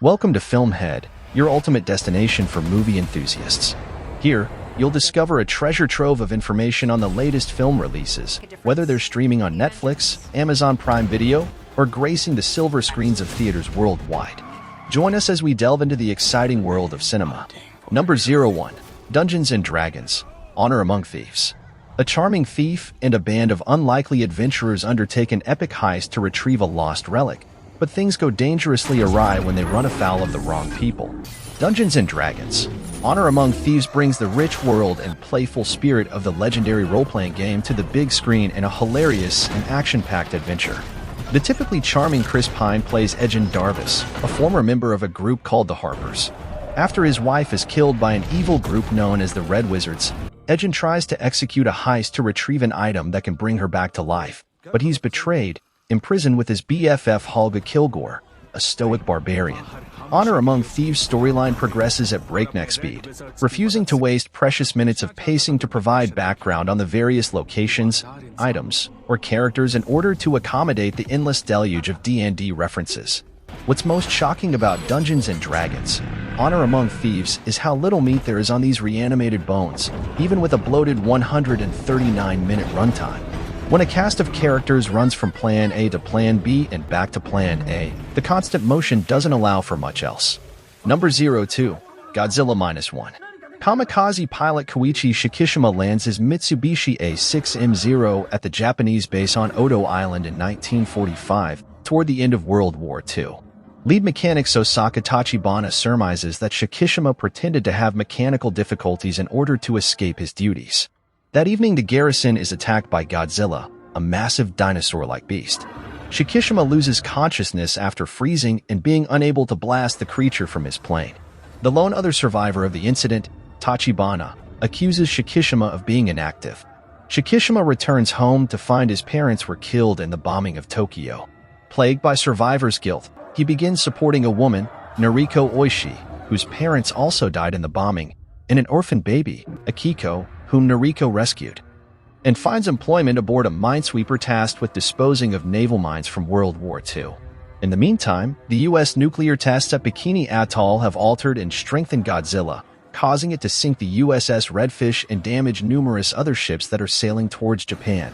Welcome to FilmHead, your ultimate destination for movie enthusiasts. Here, you'll discover a treasure trove of information on the latest film releases, whether they're streaming on Netflix, Amazon Prime Video, or gracing the silver screens of theaters worldwide. Join us as we delve into the exciting world of cinema. Number 01. Dungeons & Dragons: Honor Among Thieves. A charming thief and a band of unlikely adventurers undertake an epic heist to retrieve a lost relic, but things go dangerously awry when they run afoul of the wrong people. Dungeons & Dragons: Honor Among Thieves brings the rich world and playful spirit of the legendary role-playing game to the big screen in a hilarious and action-packed adventure. The typically charming Chris Pine plays Ejin Darvis, a former member of a group called the Harpers. After his wife is killed by an evil group known as the Red Wizards, Ejin tries to execute a heist to retrieve an item that can bring her back to life, but he's betrayed, imprisoned with his BFF Holga Kilgore, a stoic barbarian. Honor Among Thieves' storyline progresses at breakneck speed, refusing to waste precious minutes of pacing to provide background on the various locations, items, or characters in order to accommodate the endless deluge of D&D references. What's most shocking about Dungeons & Dragons: Honor Among Thieves is how little meat there is on these reanimated bones, even with a bloated 139-minute runtime. When a cast of characters runs from Plan A to Plan B and back to Plan A, the constant motion doesn't allow for much else. Number 02. Godzilla -1. Kamikaze pilot Koichi Shikishima lands his Mitsubishi A6M0 at the Japanese base on Odo Island in 1945, toward the end of World War II. Lead mechanic Sosaka Tachibana surmises that Shikishima pretended to have mechanical difficulties in order to escape his duties. That evening, the garrison is attacked by Godzilla, a massive dinosaur-like beast. Shikishima loses consciousness after freezing and being unable to blast the creature from his plane. The lone other survivor of the incident, Tachibana, accuses Shikishima of being inactive. Shikishima returns home to find his parents were killed in the bombing of Tokyo. Plagued by survivor's guilt, he begins supporting a woman, Noriko Oishi, whose parents also died in the bombing, and an orphan baby, Akiko, whom Noriko rescued, and finds employment aboard a minesweeper tasked with disposing of naval mines from World War II. In the meantime, the U.S. nuclear tests at Bikini Atoll have altered and strengthened Godzilla, causing it to sink the USS Redfish and damage numerous other ships that are sailing towards Japan.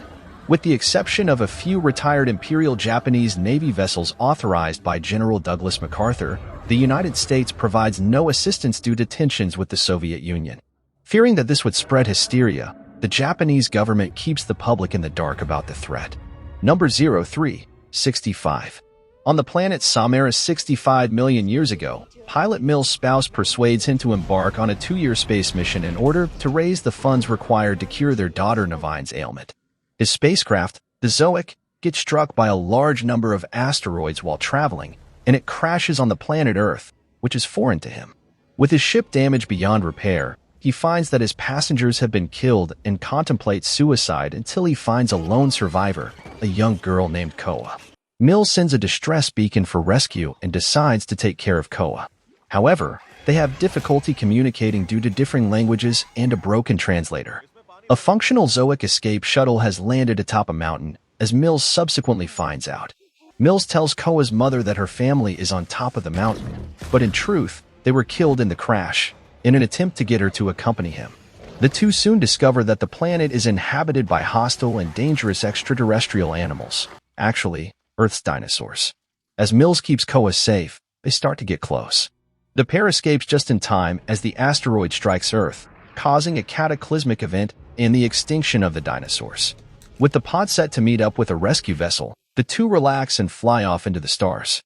With the exception of a few retired Imperial Japanese Navy vessels authorized by General Douglas MacArthur, the United States provides no assistance due to tensions with the Soviet Union. Fearing that this would spread hysteria, the Japanese government keeps the public in the dark about the threat. Number 03. 65. On the planet Samara 65 million years ago, pilot Mill's spouse persuades him to embark on a 2-year space mission in order to raise the funds required to cure their daughter Navine's ailment. His spacecraft, the Zoic, gets struck by a large number of asteroids while traveling, and it crashes on the planet Earth, which is foreign to him. With his ship damaged beyond repair, he finds that his passengers have been killed and contemplates suicide until he finds a lone survivor, a young girl named Koa. Mill sends a distress beacon for rescue and decides to take care of Koa. However, they have difficulty communicating due to differing languages and a broken translator. A functional Zoic escape shuttle has landed atop a mountain, as Mills subsequently finds out. Mills tells Koa's mother that her family is on top of the mountain, but in truth, they were killed in the crash, in an attempt to get her to accompany him. The two soon discover that the planet is inhabited by hostile and dangerous extraterrestrial animals, actually, Earth's dinosaurs. As Mills keeps Koa safe, they start to get close. The pair escapes just in time as the asteroid strikes Earth, causing a cataclysmic event and the extinction of the dinosaurs. With the pod set to meet up with a rescue vessel, the two relax and fly off into the stars.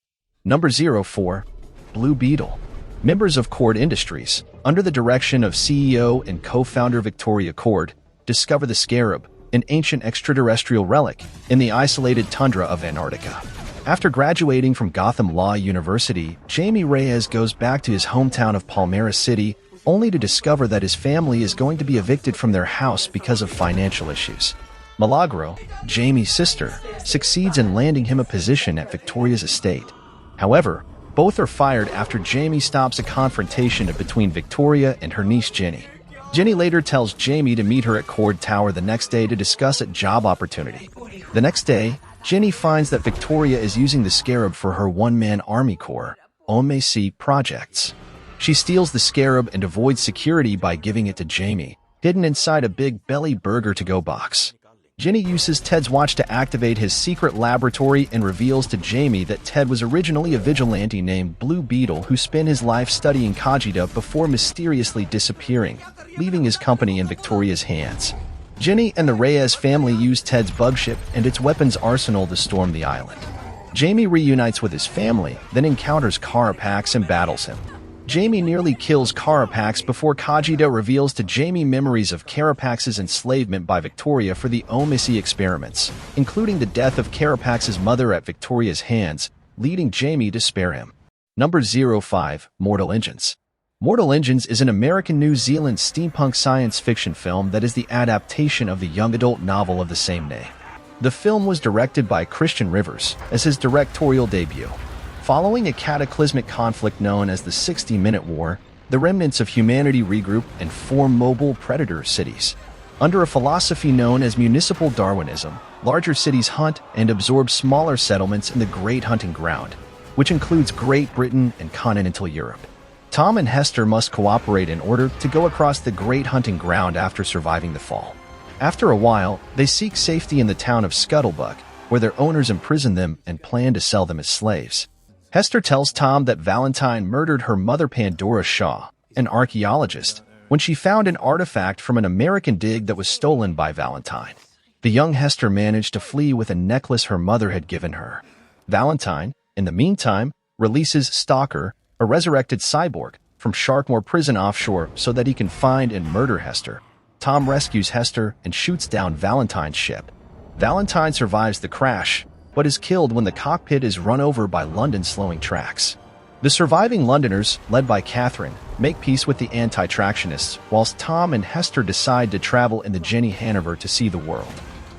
Number 04. Blue Beetle. Members of Cord Industries, under the direction of CEO and co-founder Victoria Cord, discover the Scarab, an ancient extraterrestrial relic, in the isolated tundra of Antarctica. After graduating from Gotham Law University, Jamie Reyes goes back to his hometown of Palmera City, only to discover that his family is going to be evicted from their house because of financial issues. Milagro, Jamie's sister, succeeds in landing him a position at Victoria's estate. However, both are fired after Jamie stops a confrontation between Victoria and her niece Jenny. Jenny later tells Jamie to meet her at Cord Tower the next day to discuss a job opportunity. The next day, Jenny finds that Victoria is using the Scarab for her one-man army corps, Omesi projects. She steals the scarab and avoids security by giving it to Jamie, hidden inside a big belly burger-to-go box. Ginny uses Ted's watch to activate his secret laboratory and reveals to Jamie that Ted was originally a vigilante named Blue Beetle who spent his life studying Khajiit before mysteriously disappearing, leaving his company in Victoria's hands. Ginny and the Reyes family use Ted's bug ship and its weapons arsenal to storm the island. Jamie reunites with his family, then encounters Carapax and battles him. Jamie nearly kills Carapax before Khajiit reveals to Jamie memories of Carapax's enslavement by Victoria for the Omesi experiments, including the death of Carapax's mother at Victoria's hands, leading Jamie to spare him. Number 05. Mortal Engines. Mortal Engines is an American-New Zealand steampunk science fiction film that is the adaptation of the young adult novel of the same name. The film was directed by Christian Rivers as his directorial debut. Following a cataclysmic conflict known as the 60-Minute War, the remnants of humanity regroup and form mobile predator cities. Under a philosophy known as municipal Darwinism, larger cities hunt and absorb smaller settlements in the Great Hunting Ground, which includes Great Britain and continental Europe. Tom and Hester must cooperate in order to go across the Great Hunting Ground after surviving the fall. After a while, they seek safety in the town of Scuttlebuck, where their owners imprison them and plan to sell them as slaves. Hester tells Tom that Valentine murdered her mother Pandora Shaw, an archaeologist, when she found an artifact from an American dig that was stolen by Valentine. The young Hester managed to flee with a necklace her mother had given her. Valentine, in the meantime, releases Stalker, a resurrected cyborg, from Sharkmoor prison offshore so that he can find and murder Hester. Tom rescues Hester and shoots down Valentine's ship. Valentine survives the crash, but is killed when the cockpit is run over by London's slowing tracks. The surviving Londoners, led by Catherine, make peace with the anti-tractionists, whilst Tom and Hester decide to travel in the Jenny Hanover to see the world.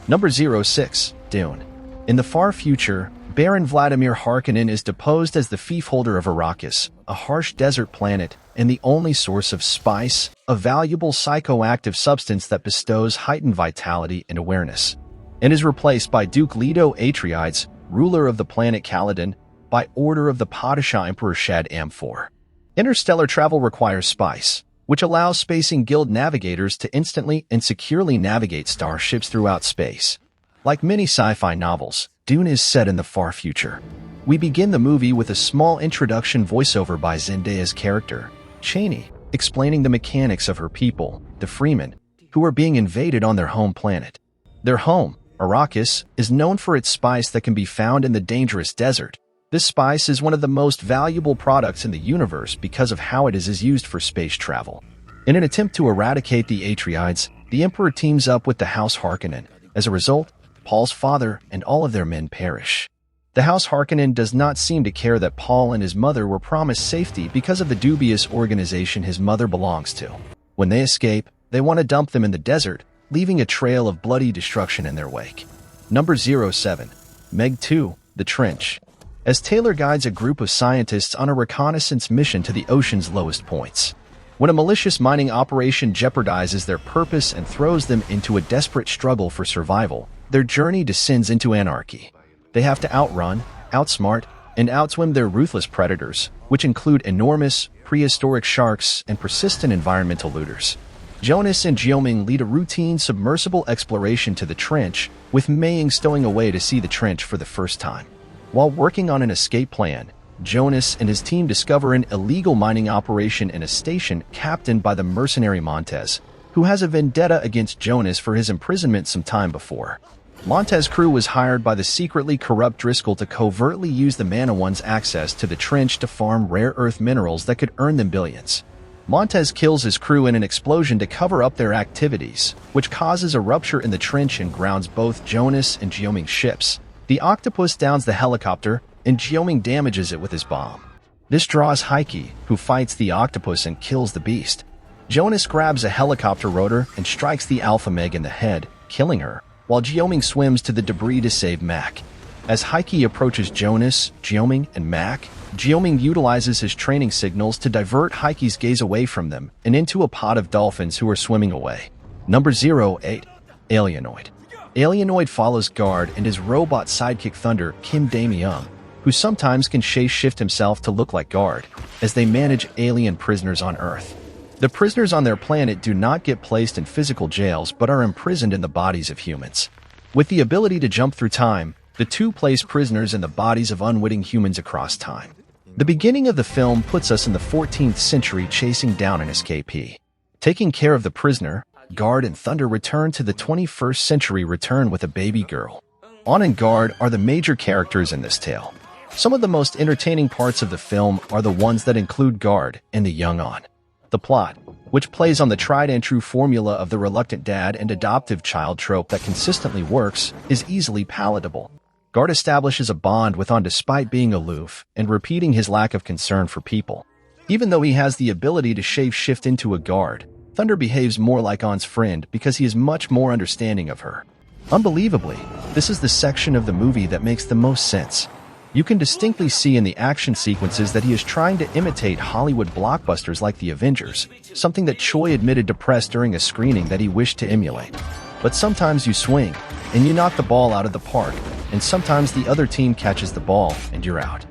Number 06. Dune. In the far future, Baron Vladimir Harkonnen is deposed as the fiefholder of Arrakis, a harsh desert planet and the only source of spice, a valuable psychoactive substance that bestows heightened vitality and awareness, and is replaced by Duke Leto Atreides, ruler of the planet Caladan, by order of the Padishah Emperor Shad Amphor. Interstellar travel requires spice, which allows Spacing Guild navigators to instantly and securely navigate starships throughout space. Like many sci-fi novels, Dune is set in the far future. We begin the movie with a small introduction voiceover by Zendaya's character, Chani, explaining the mechanics of her people, the Freemen, who are being invaded on their home planet. Their home, Arrakis, is known for its spice that can be found in the dangerous desert. This spice is one of the most valuable products in the universe because of how it is used for space travel. In an attempt to eradicate the Atreides, the Emperor teams up with the House Harkonnen. As a result, Paul's father and all of their men perish. The House Harkonnen does not seem to care that Paul and his mother were promised safety because of the dubious organization his mother belongs to. When they escape, they want to dump them in the desert, leaving a trail of bloody destruction in their wake. Number 07. Meg 2, The Trench. As Taylor guides a group of scientists on a reconnaissance mission to the ocean's lowest points. When a malicious mining operation jeopardizes their purpose and throws them into a desperate struggle for survival, their journey descends into anarchy. They have to outrun, outsmart, and outswim their ruthless predators, which include enormous, prehistoric sharks and persistent environmental looters. Jonas and Jioming lead a routine submersible exploration to the trench, with Mei stowing away to see the trench for the first time. While working on an escape plan, Jonas and his team discover an illegal mining operation in a station captained by the mercenary Montez, who has a vendetta against Jonas for his imprisonment some time before. Montez's crew was hired by the secretly corrupt Driscoll to covertly use the Manawan's access to the trench to farm rare earth minerals that could earn them billions. Montez kills his crew in an explosion to cover up their activities, which causes a rupture in the trench and grounds both Jonas and Jioming's ships. The octopus downs the helicopter, and Jioming damages it with his bomb. This draws Heike, who fights the octopus and kills the beast. Jonas grabs a helicopter rotor and strikes the Alpha Meg in the head, killing her, while Jioming swims to the debris to save Mac. As Heike approaches Jonas, Jioming, and Mac, Jioming utilizes his training signals to divert Heike's gaze away from them and into a pod of dolphins who are swimming away. Number 08. Alienoid. Alienoid follows Guard and his robot sidekick Thunder, Kim Dae-myung, who sometimes can shape-shift himself to look like Guard, as they manage alien prisoners on Earth. The prisoners on their planet do not get placed in physical jails but are imprisoned in the bodies of humans. With the ability to jump through time, the two place prisoners in the bodies of unwitting humans across time. The beginning of the film puts us in the 14th century chasing down an escapee. Taking care of the prisoner, Guard and Thunder return to the 21st century return with a baby girl. On and Guard are the major characters in this tale. Some of the most entertaining parts of the film are the ones that include Guard and the young On. The plot, which plays on the tried-and-true formula of the reluctant dad and adoptive child trope that consistently works, is easily palatable. Guard establishes a bond with On despite being aloof and repeating his lack of concern for people. Even though he has the ability to shape-shift into a Guard, Thunder behaves more like On's friend because he is much more understanding of her. Unbelievably, this is the section of the movie that makes the most sense. You can distinctly see in the action sequences that he is trying to imitate Hollywood blockbusters like The Avengers, something that Choi admitted to press during a screening that he wished to emulate. But sometimes you swing, and you knock the ball out of the park, and sometimes the other team catches the ball, and you're out.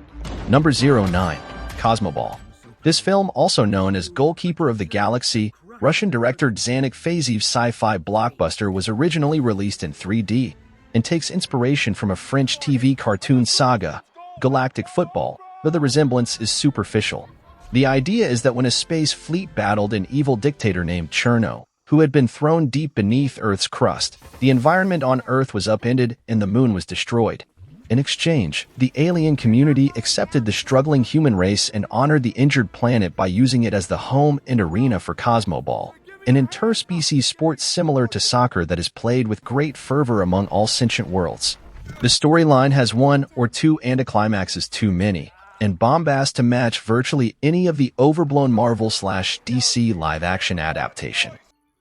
Number 09. Cosmoball. This film, also known as Goalkeeper of the Galaxy, Russian director Xanik Fayzev's sci-fi blockbuster, was originally released in 3D, and takes inspiration from a French TV cartoon saga, Galactic Football, though the resemblance is superficial. The idea is that when a space fleet battled an evil dictator named Cherno, who had been thrown deep beneath Earth's crust, the environment on Earth was upended and the moon was destroyed. In exchange, the alien community accepted the struggling human race and honored the injured planet by using it as the home and arena for Cosmoball, an interspecies sport similar to soccer that is played with great fervor among all sentient worlds. The storyline has one or two anticlimaxes too many, and bombast to match virtually any of the overblown Marvel/DC live-action adaptation.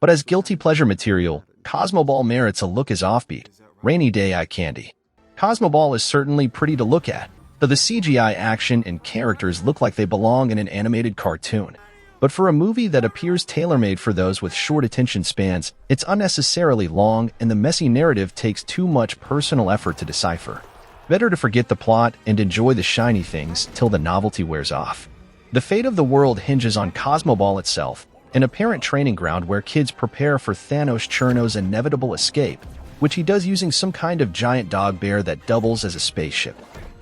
But as guilty pleasure material, Cosmoball merits a look as offbeat, rainy day eye candy. Cosmoball is certainly pretty to look at, though the CGI action and characters look like they belong in an animated cartoon. But for a movie that appears tailor-made for those with short attention spans, it's unnecessarily long and the messy narrative takes too much personal effort to decipher. Better to forget the plot and enjoy the shiny things till the novelty wears off. The fate of the world hinges on Cosmoball itself, an apparent training ground where kids prepare for Thanos Cherno's inevitable escape, which he does using some kind of giant dog bear that doubles as a spaceship.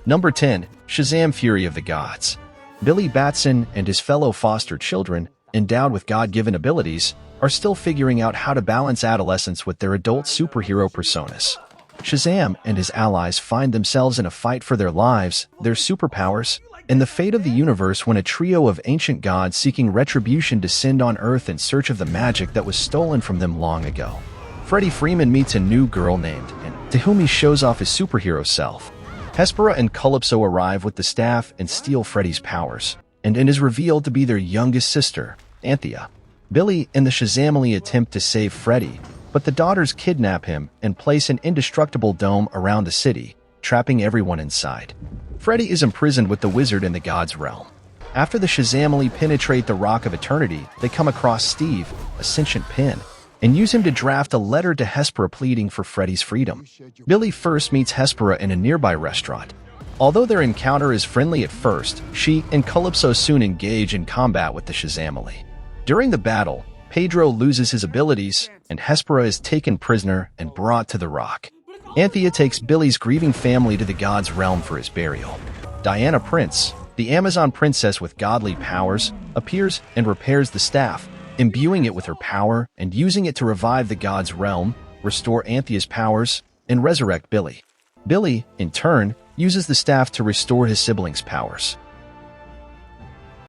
Number 10. Shazam Fury of the Gods. Billy Batson and his fellow foster children, endowed with God-given abilities, are still figuring out how to balance adolescence with their adult superhero personas. Shazam and his allies find themselves in a fight for their lives, their superpowers, and the fate of the universe when a trio of ancient gods seeking retribution descend on Earth in search of the magic that was stolen from them long ago. Freddie Freeman meets a new girl named Anne, to whom he shows off his superhero self. Hespera and Calypso arrive with the staff and steal Freddy's powers, and Anne is revealed to be their youngest sister, Anthea. Billy and the Shazamily attempt to save Freddy, but the daughters kidnap him and place an indestructible dome around the city, trapping everyone inside. Freddy is imprisoned with the wizard in the God's realm. After the Shazamily penetrate the Rock of Eternity, they come across Steve, a sentient pin, and use him to draft a letter to Hespera pleading for Freddy's freedom. Billy first meets Hespera in a nearby restaurant. Although their encounter is friendly at first, she and Calypso soon engage in combat with the Shazamily. During the battle, Pedro loses his abilities, and Hespera is taken prisoner and brought to the Rock. Anthea takes Billy's grieving family to the God's realm for his burial. Diana Prince, the Amazon princess with godly powers, appears and repairs the staff, imbuing it with her power and using it to revive the God's realm, restore Anthea's powers, and resurrect Billy. Billy, in turn, uses the staff to restore his siblings' powers.